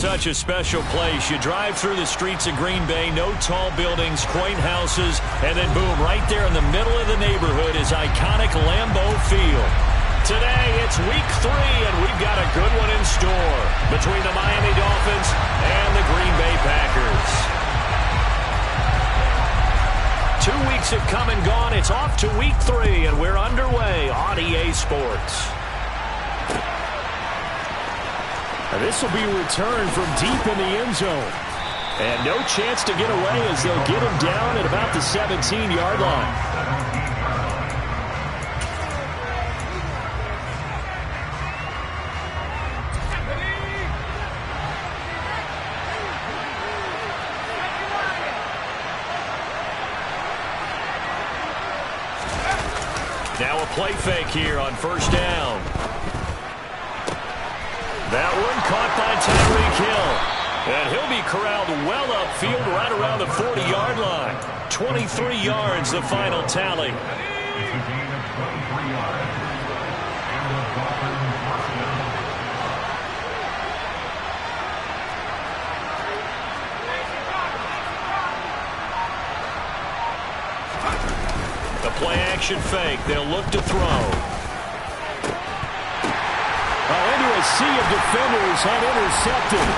Such a special place. You drive through the streets of Green Bay, no tall buildings, quaint houses, and then boom, right there in the middle of the neighborhood is iconic Lambeau Field. Today, it's week 3, and we've got a good one in store between the Miami Dolphins and the Green Bay Packers. 2 weeks have come and gone. It's off to week 3, and we're underway on EA Sports. This will be returned from deep in the end zone. And no chance to get away as they'll get him down at about the 17-yard line. Now a play fake here on first down. That one caught by Tyreek Hill. And he'll be corralled well upfield right around the 40-yard line. 23 yards, the final tally. The play-action fake. They'll look to throw. Into a sea of defenders and intercepted.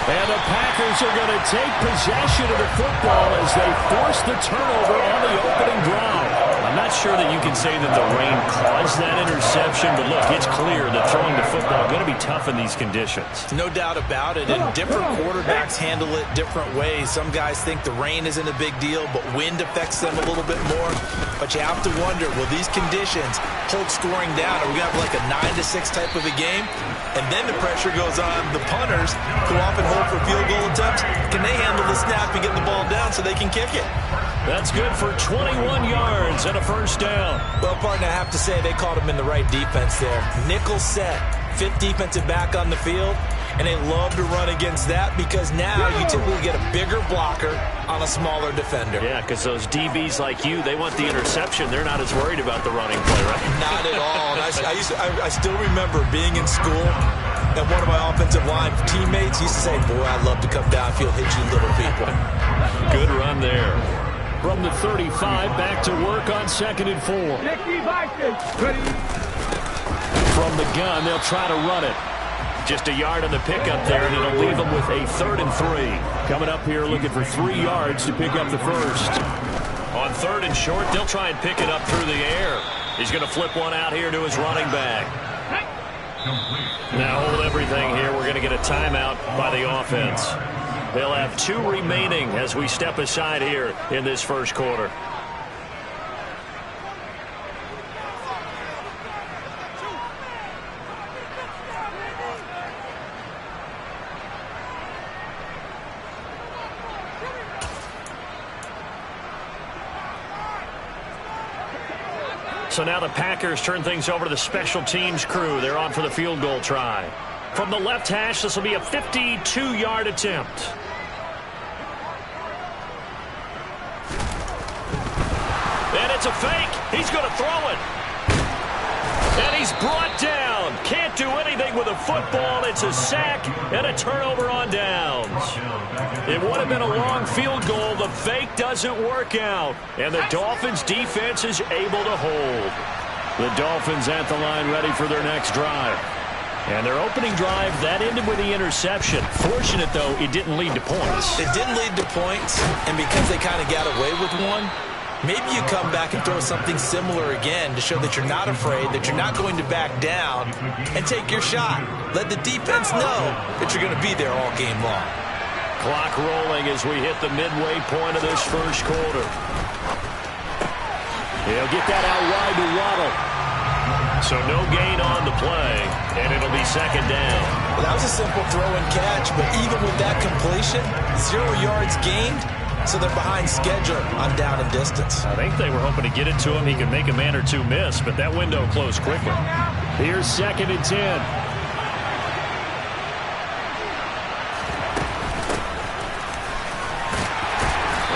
And the Packers are going to take possession of the football as they force the turnover on the opening drive. I'm not sure that you can say that the rain caused that interception, but look, it's clear that throwing the football is going to be tough in these conditions. No doubt about it, and different quarterbacks handle it different ways. Some guys think the rain isn't a big deal, but wind affects them a little bit more. But you have to wonder, will these conditions hold scoring down? Are we going to have like a 9-6 type of a game? And then the pressure goes on the punters, who often hold for field goal attempts. Can they handle the snap and get the ball down so they can kick it? That's good for 21 yards and a first down. Well, partner, I have to say they caught him in the right defense there. Nickel set, 5th defensive back on the field, and they love to run against that because now you typically get a bigger blocker on a smaller defender. Yeah, because those DBs like you, they want the interception. They're not as worried about the running play, right? Not at all. And I still remember being in school, and one of my offensive line teammates used to say, boy, I'd love to come downfield, hit you little people. Good run there. From the 35, back to work on 2nd and 4. From the gun, they'll try to run it. Just a yard on the pickup there, and it'll leave them with a 3rd and 3. Coming up here looking for 3 yards to pick up the first. On 3rd and short, they'll try and pick it up through the air. He's going to flip one out here to his running back. Now hold everything here. We're going to get a timeout by the offense. They'll have 2 remaining as we step aside here in this first quarter. So now the Packers turn things over to the special teams crew. They're on for the field goal try. From the left hash, this will be a 52-yard attempt. And it's a fake. He's going to throw it. And he's brought down. Can't do anything with a football. It's a sack and a turnover on downs. It would have been a long field goal. The fake doesn't work out. And the Dolphins defense is able to hold. The Dolphins at the line ready for their next drive. And their opening drive, that ended with the interception. Fortunate, though, it didn't lead to points. It didn't lead to points, and because they kind of got away with one, maybe you come back and throw something similar again to show that you're not afraid, that you're not going to back down, and take your shot. Let the defense know that you're going to be there all game long. Clock rolling as we hit the midway point of this first quarter. He'll get that out wide to Waddle. So no gain on the play, and it'll be 2nd down. Well, that was a simple throw and catch, but even with that completion, 0 yards gained, so they're behind schedule on down and distance. I think they were hoping to get it to him. He could make a man or two miss, but that window closed quickly. Here's 2nd and 10.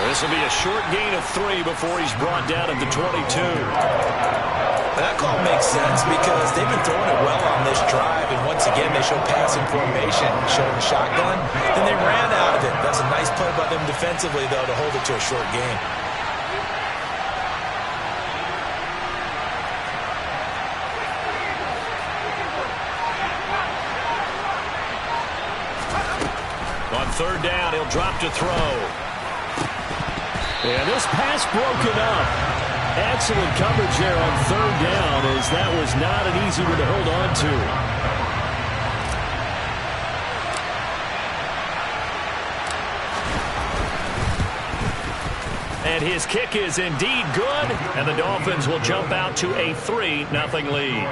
This will be a short gain of 3 before he's brought down at the 22. That call makes sense because they've been throwing it well on this drive, and once again, they show passing formation, showing the shotgun. Then they ran out of it. That's a nice play by them defensively, though, to hold it to a short game. On third down, he'll drop to throw. And this pass broken up. Excellent coverage there on third down, as that was not an easy one to hold on to. And his kick is indeed good, and the Dolphins will jump out to a 3-0 lead.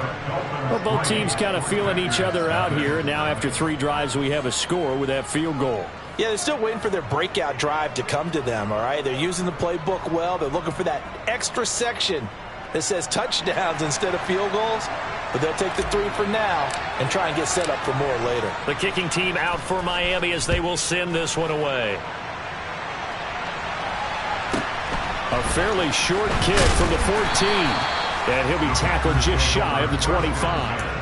Well, both teams kind of feeling each other out here, and now after 3 drives we have a score with that field goal. Yeah, they're still waiting for their breakout drive to come to them, all right? They're using the playbook well. They're looking for that extra section that says touchdowns instead of field goals. But they'll take the 3 for now and try and get set up for more later. The kicking team out for Miami as they will send this one away. A fairly short kick from the 14. And he'll be tackled just shy of the 25.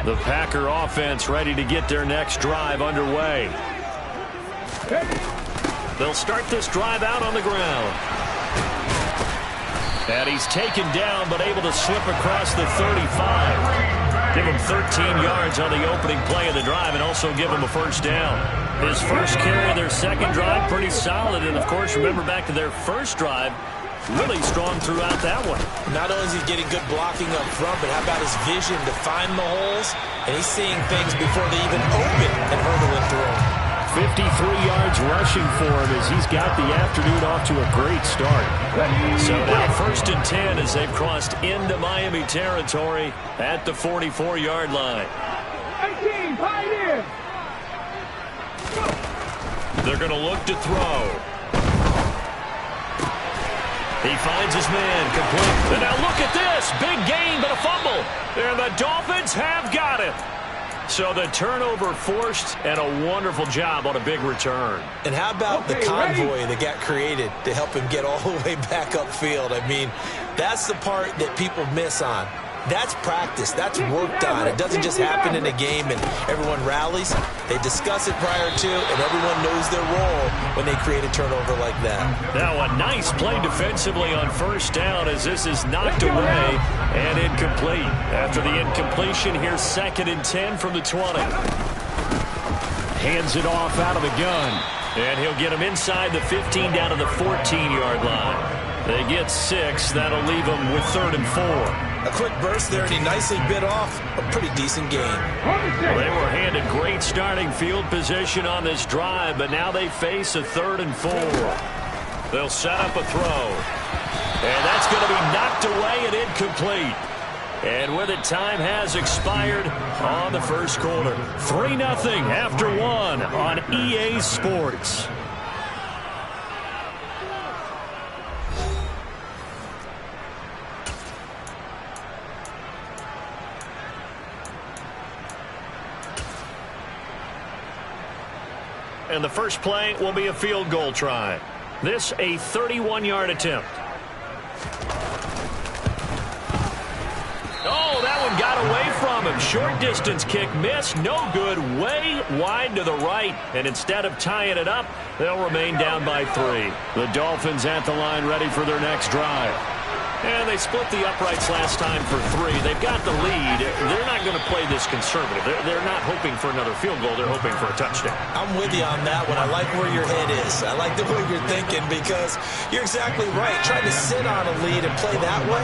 The Packer offense ready to get their next drive underway. They'll start this drive out on the ground. And he's taken down but able to slip across the 35. Give him 13 yards on the opening play of the drive and also give him a first down. His first carry of their second drive, pretty solid. And, of course, remember back to their first drive, really strong throughout that one. Not only is he getting good blocking up front, but how about his vision to find the holes? And he's seeing things before they even open and hurdling through them. 53 yards rushing for him as he's got the afternoon off to a great start. So now 1st and 10 as they've crossed into Miami territory at the 44-yard line. 18, pioneer. They're going to look to throw. He finds his man complete. And now look at this. Big gain, but a fumble. And the Dolphins have got it. So the turnover forced, and a wonderful job on a big return. And how about the convoy that got created to help him get all the way back upfield? I mean, that's the part that people miss on. That's practice. That's worked on. It doesn't just happen in a game and everyone rallies. They discuss it prior to, and everyone knows their role when they create a turnover like that. Now a nice play defensively on first down as this is knocked away and incomplete. After the incompletion, here's 2nd and 10 from the 20. Hands it off out of the gun. And he'll get him inside the 15 down to the 14-yard line. They get 6. That'll leave them with 3rd and 4. A quick burst there, and he nicely bit off a pretty decent gain. Well, they were handed great starting field position on this drive, but now they face a 3rd and 4. They'll set up a throw. And that's going to be knocked away and incomplete. And with it, time has expired on the first quarter. 3-0 after 1 on EA Sports. And the first play will be a field goal try. This a 31-yard attempt. Oh, that one got away from him. Short distance kick missed. No good. Way wide to the right. And instead of tying it up, they'll remain down by 3. The Dolphins at the line ready for their next drive. And they split the uprights last time for 3. They've got the lead. They're not going to play this conservative. They're not hoping for another field goal. They're hoping for a touchdown. I'm with you on that one. I like where your head is. I like the way you're thinking because you're exactly right. Trying to sit on a lead and play that way,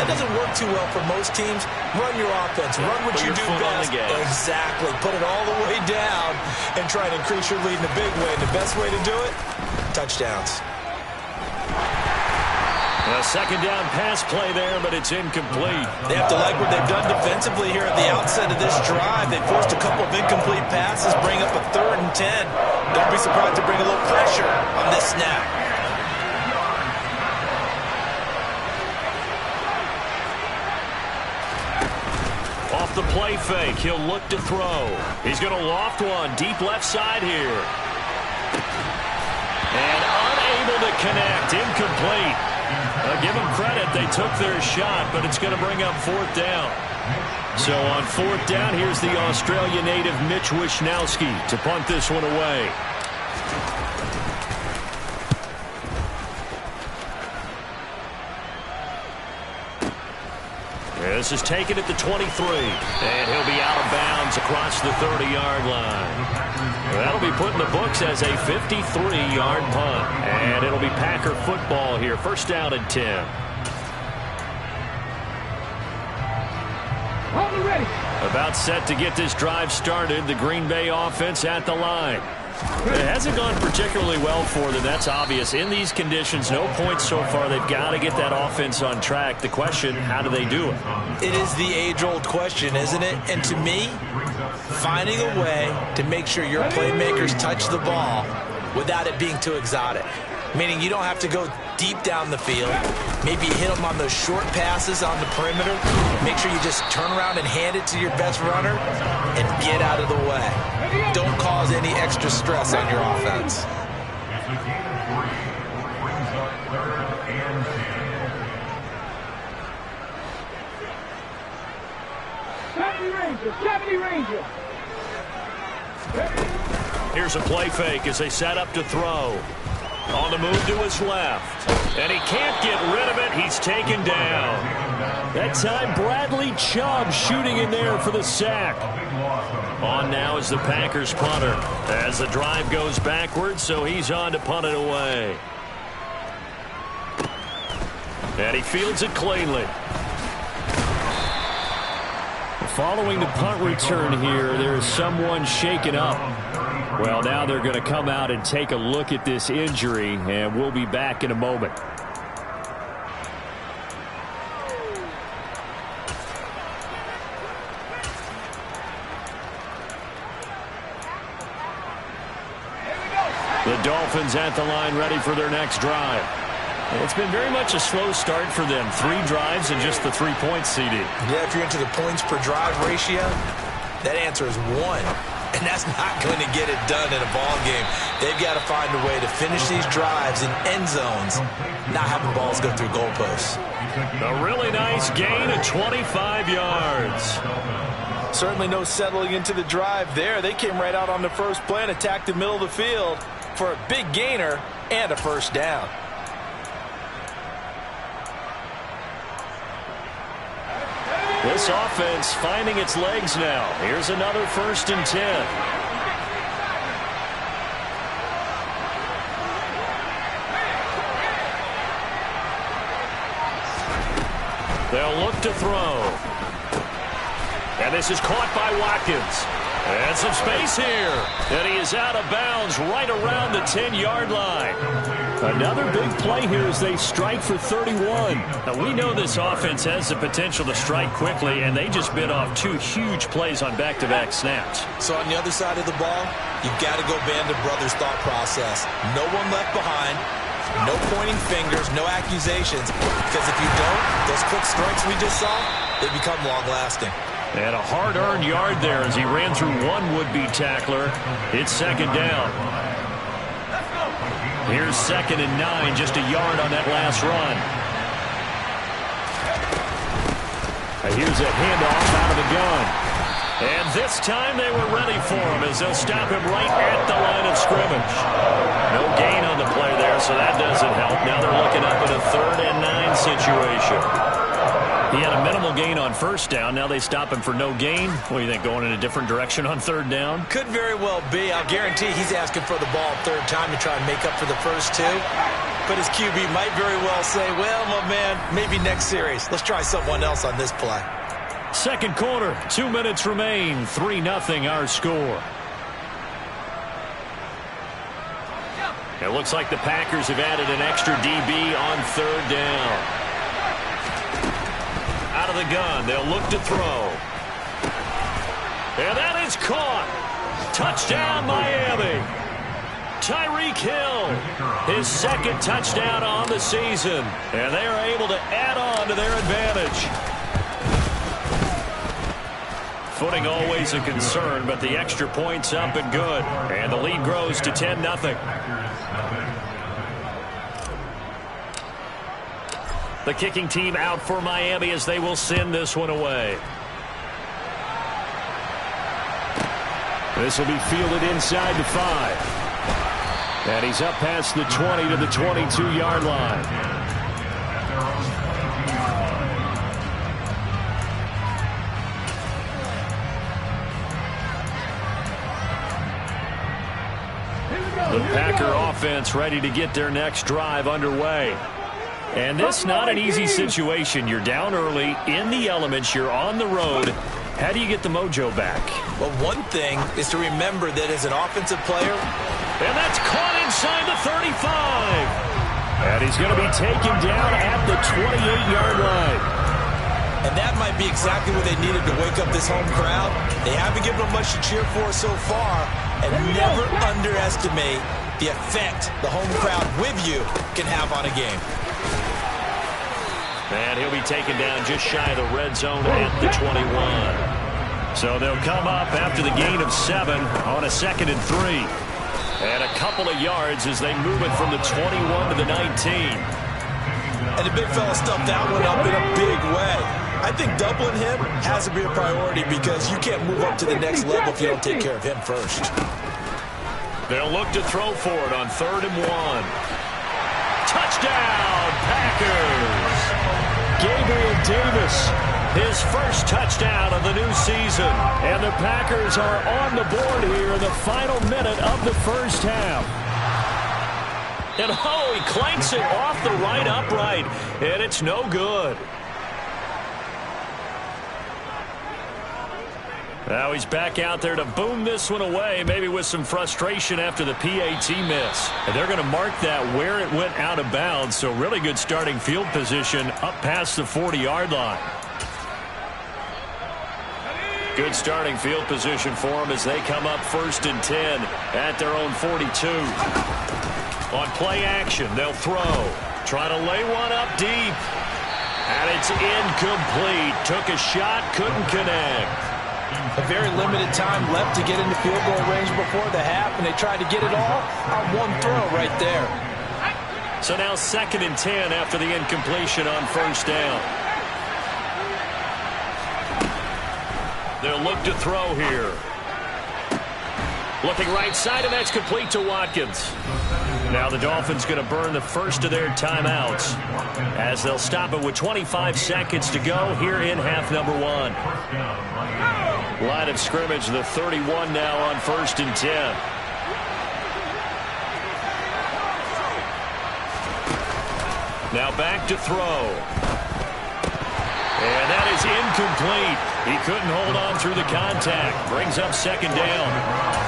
that doesn't work too well for most teams. Run your offense. Run what you do best. Exactly. Put it all the way down and try to increase your lead in a big way. The best way to do it, touchdowns. A second down pass play there, but it's incomplete. They have to like what they've done defensively here at the outset of this drive. They forced a couple of incomplete passes, bring up a 3rd and 10. Don't be surprised to bring a little pressure on this snap. Off off the play fake. He'll look to throw. He's going to loft one deep left side here. And unable to connect. Incomplete. Give them credit. They took their shot, but it's going to bring up fourth down. So on fourth down, here's the Australia native Mitch Wishnowsky to punt this one away. This is taken at the 23, and he'll be out of bounds across the 30-yard line. That'll be put in the books as a 53-yard punt, and it'll be Packer football here. First down and 10. About set to get this drive started. The Green Bay offense at the line. It hasn't gone particularly well for them. That's obvious. In these conditions, no points so far. They've got to get that offense on track. The question, how do they do it? It is the age-old question, isn't it? And to me, finding a way to make sure your playmakers touch the ball without it being too exotic. Meaning you don't have to go deep down the field. Maybe hit them on those short passes on the perimeter. Make sure you just turn around and hand it to your best runner and get out of the way. Don't cause any extra stress on your offense. Here's a play fake as they set up to throw. On the move to his left. And he can't get rid of it. He's taken down. That time, Bradley Chubb shooting in there for the sack. On now is the Packers punter. As the drive goes backwards, so he's on to punt it away. And he fields it cleanly. Following the punt return here, there is someone shaken up. Well, now they're going to come out and take a look at this injury, and we'll be back in a moment. The Dolphins at the line, ready for their next drive. It's been very much a slow start for them. 3 drives and just the 3 points, CD. Yeah, if you're into the points per drive ratio, that answer is 1. And that's not going to get it done in a ball game. They've got to find a way to finish these drives in end zones, not having balls go through goalposts. A really nice gain of 25 yards. Certainly no settling into the drive there. They came right out on the first play and attacked the middle of the field for a big gainer and a first down. This offense finding its legs now. Here's another 1st and 10. They'll look to throw. And this is caught by Watkins. And some space here. And he is out of bounds right around the 10-yard line. Another big play here as they strike for 31. Now, we know this offense has the potential to strike quickly, and they just bit off 2 huge plays on back-to-back snaps. So on the other side of the ball, you've got to go Band of Brothers thought process. No one left behind. No pointing fingers, no accusations. Because if you don't, those quick strikes we just saw, they become long-lasting. And a hard-earned yard there as he ran through one would-be tackler. It's 2nd down. Here's 2nd and 9, just a yard on that last run. Here's a handoff out of the gun. And this time they were ready for him as they'll stop him right at the line of scrimmage. No gain on the play there, so that doesn't help. Now they're looking up at a 3rd and 9 situation. He had a minimal gain on 1st down. Now they stop him for no gain. What do you think, going in a different direction on 3rd down? Could very well be. I'll guarantee he's asking for the ball 3rd time to try and make up for the first 2. But his QB might very well say, well, my man, maybe next series. Let's try someone else on this play. 2nd quarter, 2 minutes remain. 3-0 our score. It looks like the Packers have added an extra DB on 3rd down. Out of the gun, they'll look to throw. And that is caught. Touchdown, Miami. Tyreek Hill, his 2nd touchdown on the season. And they are able to add on to their advantage. Footing always a concern, but the extra point's up and good. And the lead grows to 10-0. The kicking team out for Miami as they will send this one away. This will be fielded inside the 5. And he's up past the 20 to the 22-yard line. The Packer offense ready to get their next drive underway. And this not an easy situation. You're down early, in the elements, you're on the road. How do you get the mojo back? Well, one thing is to remember that as an offensive player. And that's caught inside the 35. And he's going to be taken down at the 28-yard line. And that might be exactly what they needed to wake up this home crowd. They haven't given them much to cheer for so far. And never underestimate the effect the home crowd with you can have on a game. And he'll be taken down just shy of the red zone at the 21. So they'll come up after the gain of 7 on a 2nd and 3. And a couple of yards as they move it from the 21 to the 19. And the big fella stuffed that one up in a big way. I think doubling him has to be a priority because you can't move up to the next level if you don't take care of him first. They'll look to throw for it on 3rd and 1. Touchdown, Packers! Gabriel Davis, his first touchdown of the new season. And the Packers are on the board here in the final minute of the first half. And oh, he clanks it off the right upright, and it's no good. Now he's back out there to boom this one away, maybe with some frustration after the PAT miss. And they're going to mark that where it went out of bounds, so really good starting field position up past the 40-yard line. Good starting field position for them as they come up 1st and 10 at their own 42. On play action, they'll throw. Try to lay one up deep. And it's incomplete. Took a shot, couldn't connect. A very limited time left to get into field goal range before the half, and they tried to get it all on one throw right there. So now 2nd and 10 after the incompletion on 1st down. They'll look to throw here. Looking right side, and that's complete to Watkins. Now the Dolphins going to burn the first of their timeouts as they'll stop it with 25 seconds to go here in half number 1. Line of scrimmage, the 31 now on 1st and 10. Now back to throw. And that is incomplete. He couldn't hold on through the contact. Brings up 2nd down.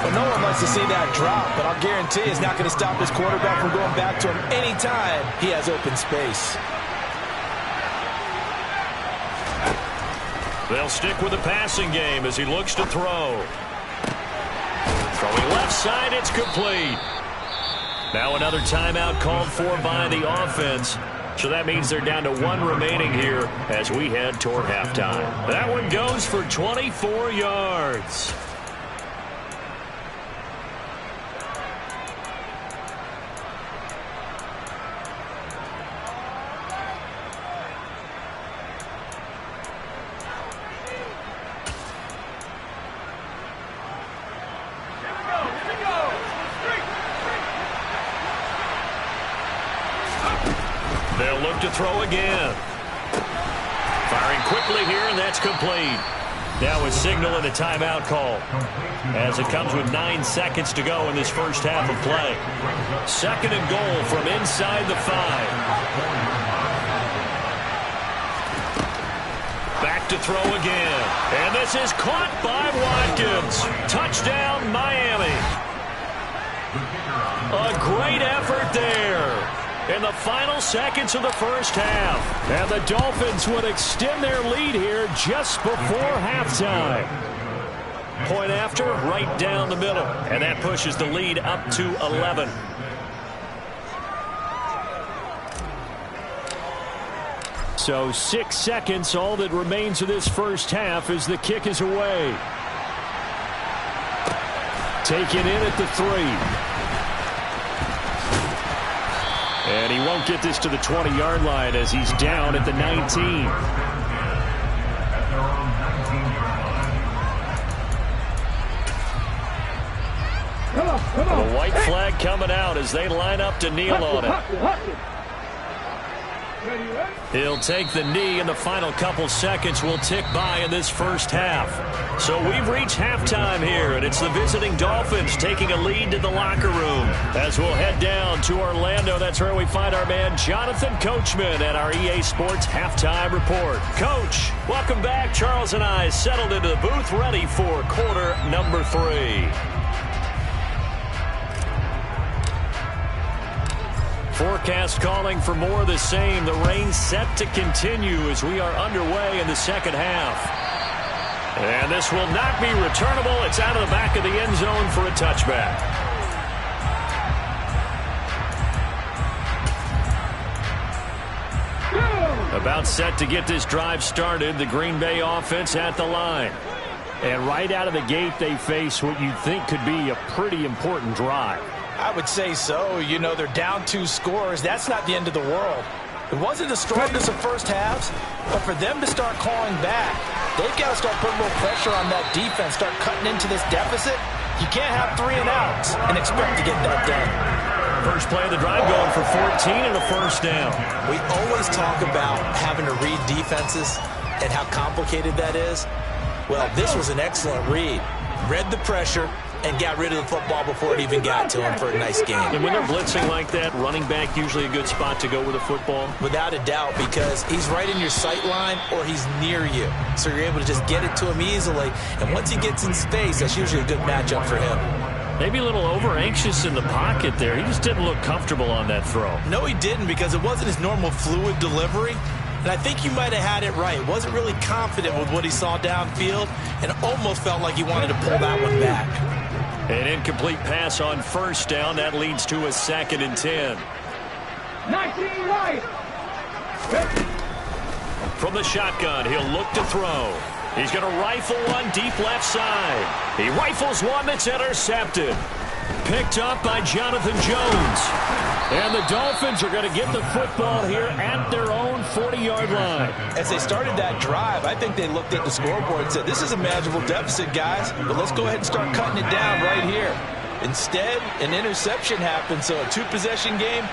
Well, no one likes to see that drop, but I'll guarantee it's not going to stop his quarterback from going back to him anytime he has open space. They'll stick with the passing game as he looks to throw. Throwing left side, it's complete. Now another timeout called for by the offense. So that means they're down to 1 remaining here as we head toward halftime. That one goes for 24 yards. They'll look to throw again. Firing quickly here, and that's complete. Now a signal and a timeout call as it comes with 9 seconds to go in this first half of play. 2nd and goal from inside the 5. Back to throw again. And this is caught by Watkins. Touchdown, Miami. A great effort there in the final seconds of the first half. And the Dolphins would extend their lead here just before halftime. Point after, right down the middle. And that pushes the lead up to 11. So 6 seconds, all that remains of this first half as the kick is away. Taken in at the 3. And he won't get this to the 20-yard line as he's down at the 19. The white flag coming out as they line up to kneel on it. He'll take the knee, and the final couple seconds will tick by in this first half. So we've reached halftime here, and it's the visiting Dolphins taking a lead to the locker room. As we'll head down to Orlando, that's where we find our man Jonathan Coachman at our EA Sports Halftime Report. Coach, welcome back. Charles and I settled into the booth ready for quarter number 3. Forecast calling for more of the same. The rain set to continue as we are underway in the second half. And this will not be returnable. It's out of the back of the end zone for a touchback. About set to get this drive started. The Green Bay offense at the line. And right out of the gate, they face what you'd think could be a pretty important drive. I would say so. You know, they're down 2 scores. That's not the end of the world. It wasn't the strongest of first halves, but for them to start calling back, they've got to start putting more pressure on that defense, start cutting into this deficit. You can't have 3 and outs and expect to get that done. First play of the drive going for 14 and a first down. We always talk about having to read defenses and how complicated that is. Well, this was an excellent read. Read the pressure and got rid of the football before it even got to him for a nice game. And when they're blitzing like that, running back usually a good spot to go with the football? Without a doubt, because he's right in your sight line or he's near you. So you're able to just get it to him easily. And once he gets in space, that's usually a good matchup for him. Maybe a little over-anxious in the pocket there. He just didn't look comfortable on that throw. No, he didn't, because it wasn't his normal fluid delivery. And I think you might have had it right. Wasn't really confident with what he saw downfield and almost felt like he wanted to pull that one back. An incomplete pass on first down. That leads to a 2nd and 10. 19 right. From the shotgun, he'll look to throw. He's going to rifle one deep left side. He rifles one that's intercepted. Picked up by Jonathan Jones. And the Dolphins are going to get the football here at their own 40-yard line. As they started that drive, I think they looked at the scoreboard and said, this is a manageable deficit, guys, but let's go ahead and start cutting it down right here. Instead, an interception happened, so a 2-possession game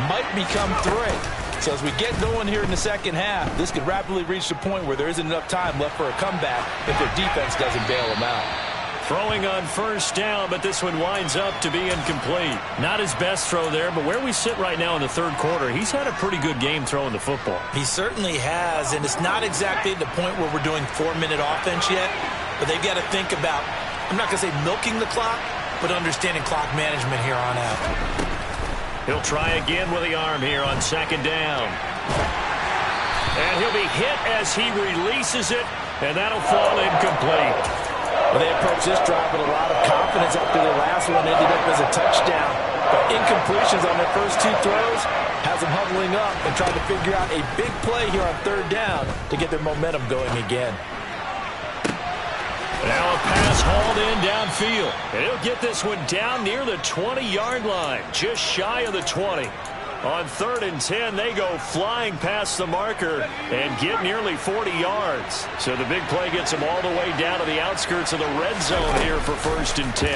might become 3. So as we get going here in the second half, this could rapidly reach the point where there isn't enough time left for a comeback if their defense doesn't bail them out. Throwing on first down, but this one winds up to be incomplete. Not his best throw there, but where we sit right now in the third quarter, he's had a pretty good game throwing the football. He certainly has, and it's not exactly at the point where we're doing 4-minute offense yet, but they've got to think about, I'm not going to say milking the clock, but understanding clock management here on out. He'll try again with the arm here on 2nd down. And he'll be hit as he releases it, and that'll fall incomplete. Well, they approached this drive with a lot of confidence after their last one ended up as a touchdown. But incompletions on their first 2 throws has them huddling up and trying to figure out a big play here on 3rd down to get their momentum going again. Now a pass hauled in downfield. And he'll get this one down near the 20-yard line, just shy of the 20. On 3rd and 10, they go flying past the marker and get nearly 40 yards. So the big play gets them all the way down to the outskirts of the red zone here for 1st and 10.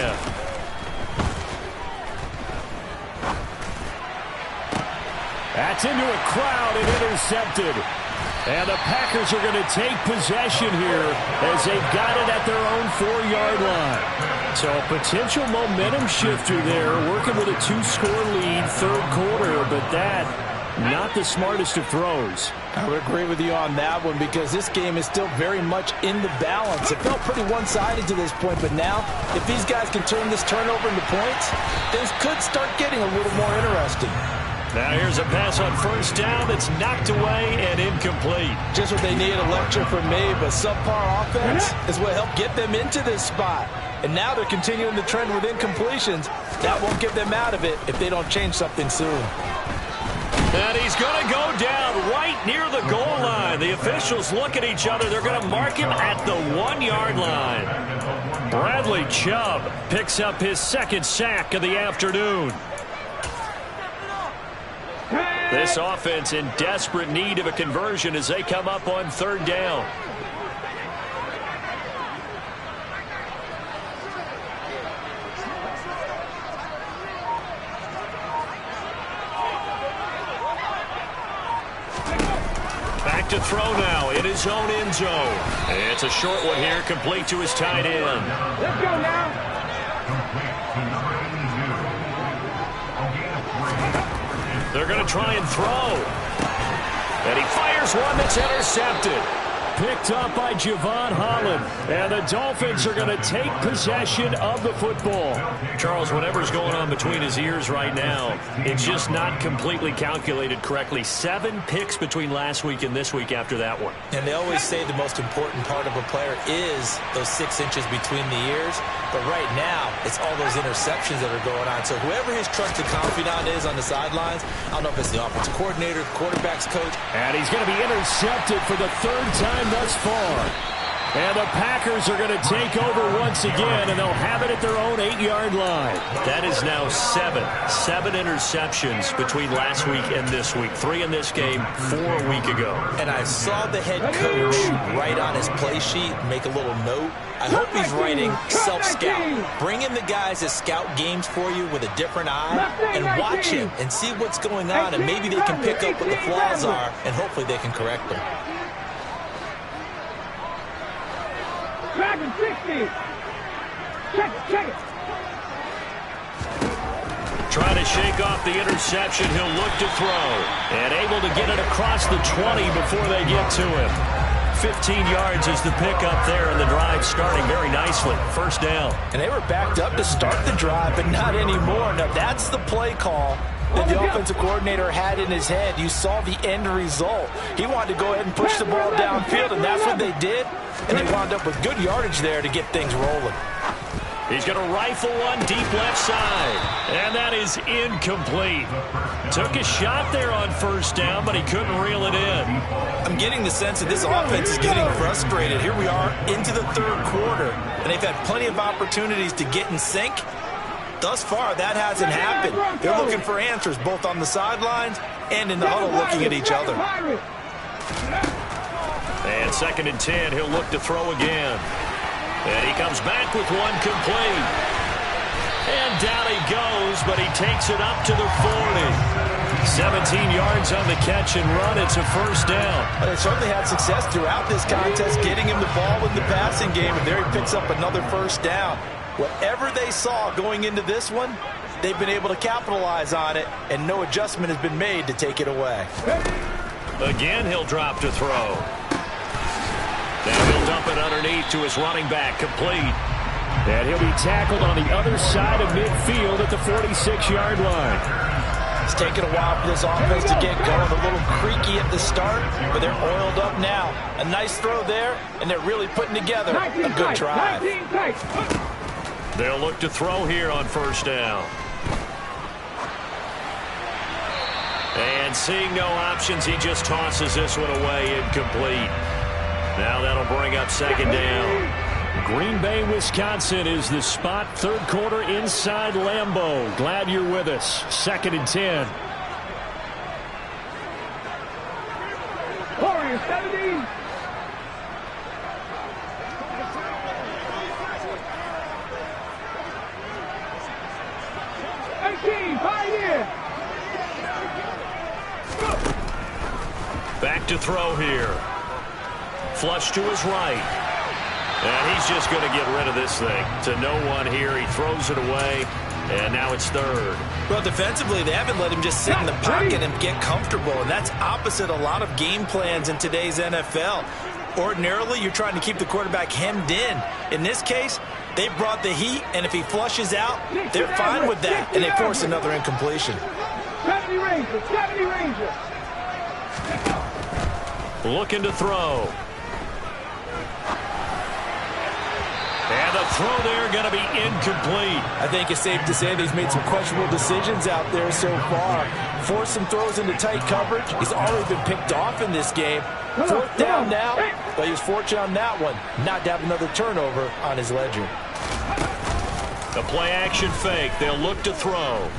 That's into a crowd and intercepted. And the Packers are going to take possession here as they've got it at their own 4-yard line. So a potential momentum shifter there, working with a 2-score lead, 3rd quarter, but that, not the smartest of throws. I would agree with you on that one because this game is still very much in the balance. It felt pretty one-sided to this point, but now, if these guys can turn this turnover into points, things could start getting a little more interesting. Now here's a pass on 1st down that's knocked away and incomplete. Just what they need, a lecture from me, but subpar offense is what helped get them into this spot. And now they're continuing the trend with incompletions. That won't get them out of it if they don't change something soon. And he's going to go down right near the goal line. and the officials look at each other. They're going to mark him at the 1-yard line. Bradley Chubb picks up his second sack of the afternoon. This offense in desperate need of a conversion as they come up on 3rd down. Back to throw now in his own end zone. It's a short one here, complete to his tight end. Let's go now. They're going to try and throw. And he fires one that's intercepted. Picked up by Javon Holland. And the Dolphins are going to take possession of the football. Charles, whatever's going on between his ears right now, it's just not completely calculated correctly. 7 picks between last week and this week after that one. And they always say the most important part of a player is those 6 inches between the ears. But right now, it's all those interceptions that are going on. So whoever his trusted confidant is on the sidelines, I don't know if it's the offensive coordinator, the quarterback's coach. And he's going to be intercepted for the 3rd time thus far. And the Packers are going to take over once again, and they'll have it at their own 8-yard line. That is now 7 interceptions between last week and this week. 3 in this game, 4 a week ago. And I saw the head coach write on his play sheet, make a little note. I hope he's writing self-scout. Bring in the guys that scout games for you with a different eye and watch him and see what's going on, and maybe they can pick up what the flaws are, and hopefully they can correct them. Dragon 60. Check it. Trying to shake off the interception. He'll look to throw. And able to get it across the 20 before they get to him. 15 yards is the pickup there, and the drive starting very nicely. 1st down. And they were backed up to start the drive, but not anymore. Now, that's the play call that the offensive coordinator had in his head. You saw the end result. He wanted to go ahead and push the ball downfield, and that's what they did. And they wound up with good yardage there to get things rolling. He's going to rifle one deep left side. And that is incomplete. Took a shot there on 1st down, but he couldn't reel it in. I'm getting the sense that this offense is getting frustrated. Here we are into the 3rd quarter, and they've had plenty of opportunities to get in sync. Thus far, that hasn't happened. They're looking for answers both on the sidelines and in the huddle looking at each other. And 2nd and 10, he'll look to throw again. And he comes back with one complete. And down he goes, but he takes it up to the 40. 17 yards on the catch and run. It's a 1st down. Well, they certainly had success throughout this contest, getting him the ball in the passing game, and there he picks up another 1st down. Whatever they saw going into this one, they've been able to capitalize on it, and no adjustment has been made to take it away. Again, he'll drop to throw. Then he'll dump it underneath to his running back, complete. And he'll be tackled on the other side of midfield at the 46-yard line. It's taken a while for this offense to get going. A little creaky at the start, but they're oiled up now. A nice throw there, and they're really putting together a good drive. They'll look to throw here on 1st down. And seeing no options, he just tosses this one away, incomplete. Now that'll bring up 2nd down. Green Bay, Wisconsin is the spot. 3rd quarter inside Lambeau. Glad you're with us. 2nd and 10. Warriors 17. Back to throw here. Flush to his right. And he's just going to get rid of this thing. To no one here. He throws it away. And now it's 3rd. Well, defensively, they haven't let him just sit in the pocket and get comfortable. And that's opposite a lot of game plans in today's NFL. Ordinarily, you're trying to keep the quarterback hemmed in. In this case, they brought the heat, and if he flushes out, they're fine with that, and they force another incompletion. 70 Rangers. Looking to throw. And the throw there going to be incomplete. I think it's safe to say that he's made some questionable decisions out there so far. force some throws into tight coverage. He's already been picked off in this game. Fourth down now, but he was fortunate on that one not to have another turnover on his ledger. The play action fake. They'll look to throw.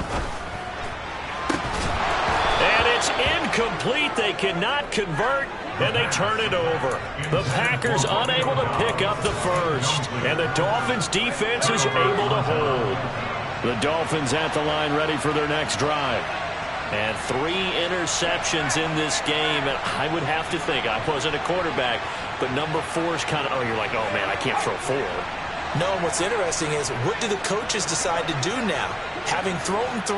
And it's incomplete. They cannot convert, and they turn it over. The Packers unable to pick up the first, and the Dolphins defense is able to hold. The Dolphins at the line ready for their next drive. And 3 interceptions in this game. And I would have to think, I wasn't a quarterback, but number 4 is kind of, oh, you're like, oh, man, I can't throw 4. No, and what's interesting is, what do the coaches decide to do now? Having thrown 3,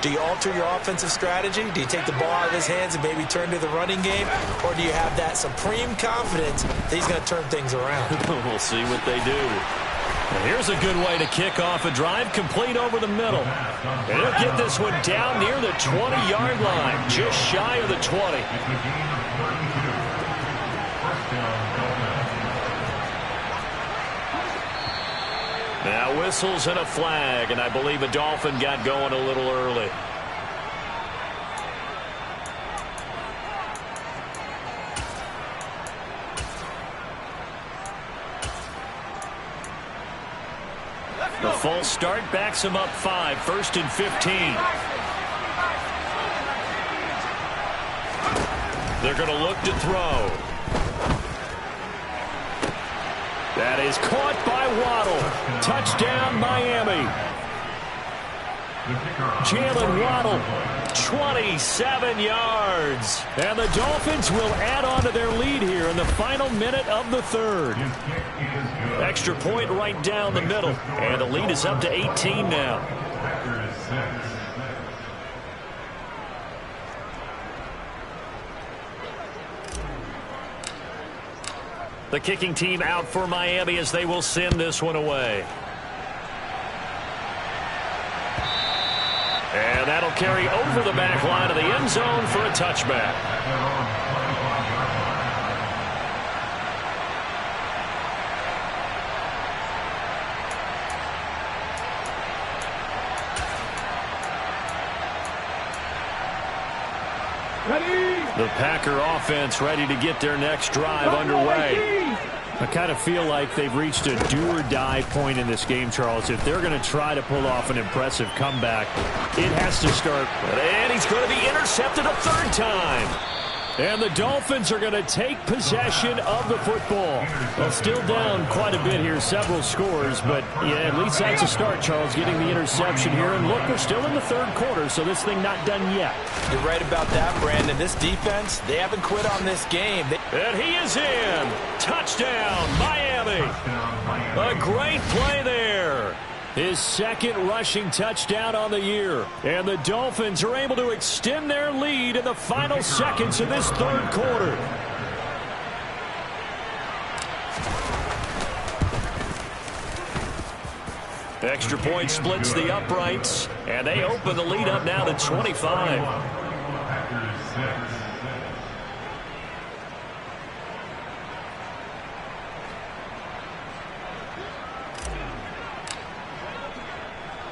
do you alter your offensive strategy? Do you take the ball out of his hands and maybe turn to the running game? Or do you have that supreme confidence that he's going to turn things around? We'll see what they do. And here's a good way to kick off a drive, complete over the middle. And he'll get this one down near the 20-yard line, just shy of the 20. Now whistles and a flag, and I believe a Dolphin got going a little early. The false start backs him up 5, 1st and 15. They're going to look to throw. That is caught by Waddle. Touchdown, Miami. Jalen Waddle, 27 yards. And the Dolphins will add on to their lead here in the final minute of the third. Extra point right down the middle. And the lead is up to 18 now. The kicking team out for Miami as they will send this one away. And that'll carry over the back line of the end zone for a touchback. The Packer offense ready to get their next drive underway. I kind of feel like they've reached a do-or-die point in this game, Charles. If they're going to try to pull off an impressive comeback, it has to start. And he's going to be intercepted a 3rd time. And the Dolphins are going to take possession of the football. Well, still down quite a bit here, several scores, but yeah, at least that's a start, Charles, getting the interception here. And look, we're still in the 3rd quarter, so this thing not done yet. You're right about that, Brandon. This defense, they haven't quit on this game. And he is in. Touchdown, Miami. A great play there. His 2nd rushing touchdown on the year. And the Dolphins are able to extend their lead in the final seconds of this 3rd quarter. Extra point splits the uprights, and they open the lead up now to 25.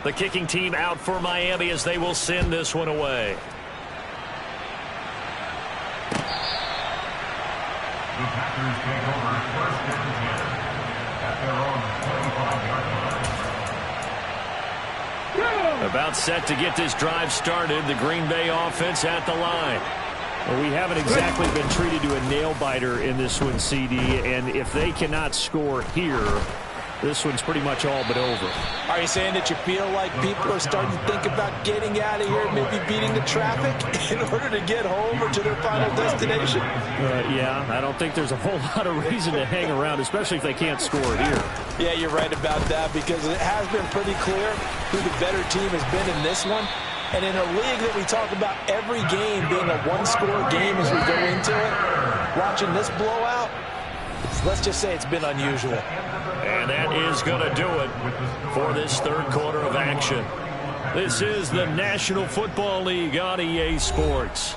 The kicking team out for Miami as they will send this one away. The Packers take over 1st and 10 at their own 25-yard line. About set to get this drive started, the Green Bay offense at the line. Well, we haven't exactly been treated to a nail-biter in this one, CD, and if they cannot score here, this one's pretty much all but over. Are you saying that you feel like people are starting to think about getting out of here, maybe beating the traffic in order to get home or to their final destination? Yeah, I don't think there's a whole lot of reason to hang around, especially if they can't score here. Yeah, you're right about that, because it has been pretty clear who the better team has been in this one. And in a league that we talk about every game being a one-score game as we go into it, watching this blowout, let's just say it's been unusual. And that is going to do it for this 3rd quarter of action. This is the National Football League on EA Sports.